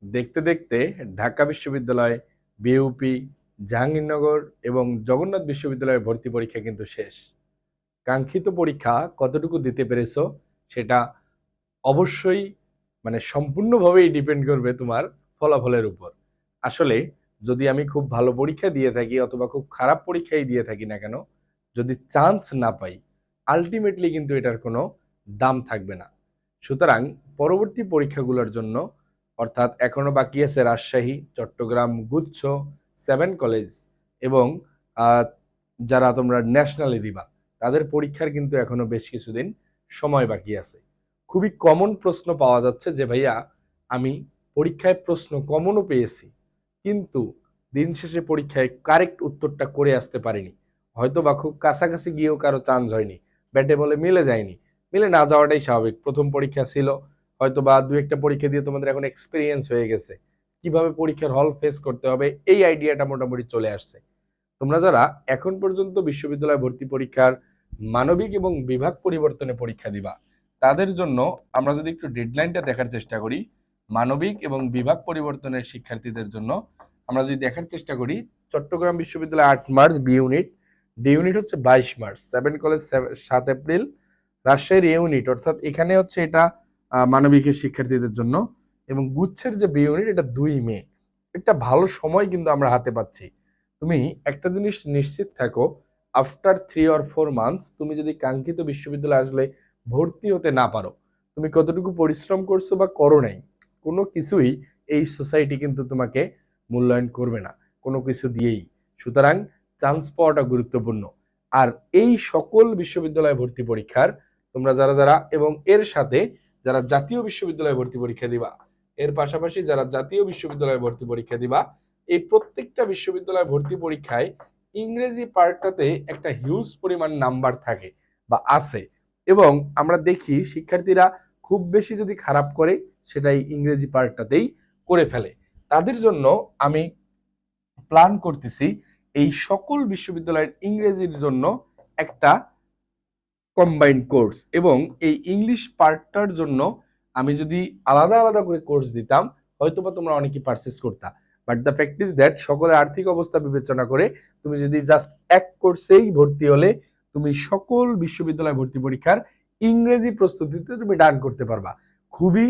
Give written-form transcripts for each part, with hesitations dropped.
দেখতে দেখতে ঢাকা বিশ্ববিদ্যালয়, বিউপি, জাহাঙ্গীরনগর এবং জগন্নাথ বিশ্ববিদ্যালয়ের ভর্তি পরীক্ষা কিন্তু শেষ। কাঙ্ক্ষিত পরীক্ষা কতটুকু দিতে পেরেছো সেটা অবশ্যই সম্পূর্ণভাবেই ডিপেন্ড করবে তোমার ফলাফলের উপর। আসলে যদি আমি খুব ভালো পরীক্ষা দিয়ে থাকি অথবা খুব খারাপ পরীক্ষাই দিয়ে থাকি না কেন, যদি চান্স না পাই, আলটিমেটলি কিন্তু এটার কোনো দাম থাকবে না। সুতরাং পরবর্তী পরীক্ষাগুলোর জন্য, অর্থাৎ এখনো বাকি আছে রাজশাহী, চট্টগ্রাম, গুচ্ছ, 7 কলেজ এবং আহ, যারা তোমরা ন্যাশনালে দিবা তাদের পরীক্ষার কিন্তু এখনো বেশ কিছুদিন সময় বাকি আছে। খুবই কমন প্রশ্ন পাওয়া যাচ্ছে যে ভাইয়া আমি পরীক্ষায় প্রশ্ন কমনও পেয়েছি, কিন্তু দিন শেষে পরীক্ষায় কারেক্ট উত্তরটা করে আসতে পারিনি, হয়তো বা খুব কাছাকাছি গিয়েও কারো চান্স হয়নি, ব্যাটে বলে মিলে যায়নি। মিলে না যাওয়াটাই স্বাভাবিক, প্রথম পরীক্ষা ছিল, হয়তো বা দু একটা পরীক্ষা দিয়ে তোমাদের এখন এক্সপিরিয়েন্স হয়ে গেছে, কিভাবে পরীক্ষার হল ফেস করতে হবে এই আইডিয়াটা মোটামুটি চলে আসছে। তোমরা যারা এখন পর্যন্ত বিশ্ববিদ্যালয় ভর্তি পরীক্ষার মানবিক এবং বিভাগ পরিবর্তনে পরীক্ষা দিবা, তাদের জন্য আমরা যদি একটু ডেডলাইনটা দেখার চেষ্টা করি, মানবিক এবং বিভাগ পরিবর্তনের শিক্ষার্থীদের জন্য আমরা যদি দেখার চেষ্টা করি, চট্টগ্রাম বিশ্ববিদ্যালয় 8 March B unit, D unit হচ্ছে 22 মার্চ, 7 কলেজ 7 এপ্রিল, রাজশাহীর এ ইউনিট অর্থাৎ এখানে হচ্ছে এটা মানবিকের শিক্ষার্থীদের জন্য, এবং গুচ্ছের যে বি ইউনিট এটা 2 মে। একটা ভালো সময় কিন্তু আমরা হাতে পাচ্ছি। তুমি একটা জিনিস নিশ্চিত থাকো, আফটার 3 or 4 মান্থস তুমি যদি কাঙ্ক্ষিত বিশ্ববিদ্যালয়ে আসলে ভর্তি হতে না পারো, তুমি কতটুকু পরিশ্রম করছো বা করো নাই, কোনো কিছুই এই সোসাইটি কিন্তু তোমাকে মূল্যায়ন করবে না কোনো কিছু দিয়েই। সুতরাং চান্স পাওয়াটা গুরুত্বপূর্ণ। আর এই সকল বিশ্ববিদ্যালয় ভর্তি পরীক্ষার তোমরা যারা যারা এবং এর সাথে যারা জাতীয় বিশ্ববিদ্যালয়ে ভর্তি পরীক্ষা দিবা, এর পাশাপাশি যারা জাতীয় বিশ্ববিদ্যালয়ে ভর্তি পরীক্ষা দিবা, এই প্রত্যেকটা বিশ্ববিদ্যালয় ভর্তি পরীক্ষায় ইংরেজি পার্টটাতে একটা হিউজ পরিমাণ নাম্বার থাকে বা আছে, এবং আমরা দেখি শিক্ষার্থীরা খুব বেশি যদি খারাপ করে সেটাই ইংরেজি পার্টটাতেই করে ফেলে। তাদের জন্য আমি প্ল্যান করতেছি এই সকল বিশ্ববিদ্যালয়ের ইংরেজির জন্য একটা কম্বাইন্ড কোর্স, এবং এই ইংলিশ পার্টটার জন্য আমি যদি আলাদা আলাদা করে কোর্স দিতাম হয়তো বা তোমরা অনেকেই পারচেস করতা। But the fact is that সকলের আর্থিক অবস্থা বিবেচনা করে তুমি যদি জাস্ট এক কোর্সেই ভর্তি হলে তুমি সকল বিশ্ববিদ্যালয় ভর্তি পরীক্ষার ইংরেজি প্রস্তুতিতে তুমি ডান করতে পারবা। খুবই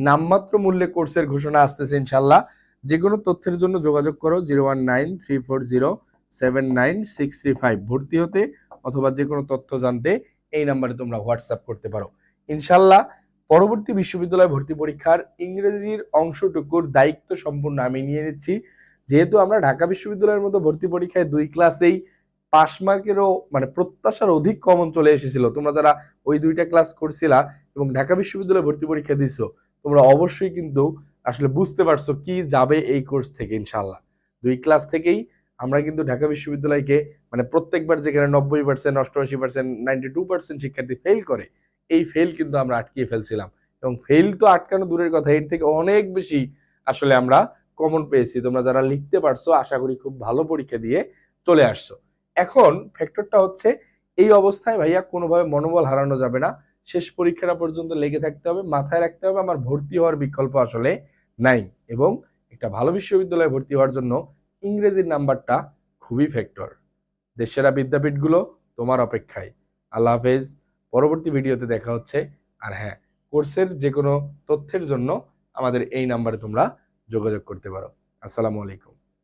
নামমাত্র মূল্যে কোর্সের ঘোষণা আসতেছে ইনশাল্লাহ। যে কোনো তথ্যের জন্য যোগাযোগ করো 01934079635 ভর্তি হতে, অথবা যে কোনো তথ্য জানতে এই নাম্বারে তোমরা হোয়াটসঅ্যাপ করতে পারো। ইনশাল্লাহ পরবর্তী বিশ্ববিদ্যালয় ভর্তি পরীক্ষার ইংরেজির অংশটুকুর দায়িত্ব সম্পূর্ণ আমি নিয়ে নিচ্ছি। যেহেতু আমরা ঢাকা বিশ্ববিদ্যালয়ের মতো ভর্তি পরীক্ষায় 2 ক্লাসেই পাস মার্কেরও প্রত্যাশার অধিক কমন চলে এসেছিল, তোমরা যারা ওই 2টা ক্লাস করছিলা এবং ঢাকা বিশ্ববিদ্যালয়ে ভর্তি পরীক্ষা দিছো, তোমরা অবশ্যই কিন্তু আসলে বুঝতে পারছো কি যাবে এই কোর্স থেকে। ইনশাল্লাহ 2 ক্লাস থেকেই আমরা কিন্তু ঢাকা বিশ্ববিদ্যালয়কে প্রত্যেকবার যেখানে 90%, 88%, 92% শিক্ষার্থী ফেল করে, এই ফেল কিন্তু আমরা আটকিয়ে ফেলছিলাম, এবং ফেল তো আটকানো দূরের কথা, এর থেকে অনেক বেশি আসলে আমরা কমন পেয়েছি। তোমরা যারা লিখতে পারছো আশা করি খুব ভালো পরীক্ষা দিয়ে চলে আসছো। এখন ফ্যাক্টরটা হচ্ছে এই অবস্থায় ভাইয়া কোনোভাবে মনোবল হারানো যাবে না, শেষ পরীক্ষাটা পর্যন্ত লেগে থাকতে হবে, মাথায় রাখতে হবে আমার ভর্তি হওয়ার বিকল্প আসলে নাই, এবং একটা ভালো বিশ্ববিদ্যালয়ে ভর্তি হওয়ার জন্য ইংরেজির নাম্বারটা খুবই ফ্যাক্টর। দেশসেরা বিদ্যাপীঠগুলো তোমার অপেক্ষায়। আল্লাহ হাফেজ, পরবর্তী ভিডিওতে দেখা হচ্ছে। আর হ্যাঁ, কোর্সের যে কোনো তথ্যের জন্য আমাদের এই নাম্বারে তোমরা যোগাযোগ করতে পারো। আসসালামু আলাইকুম।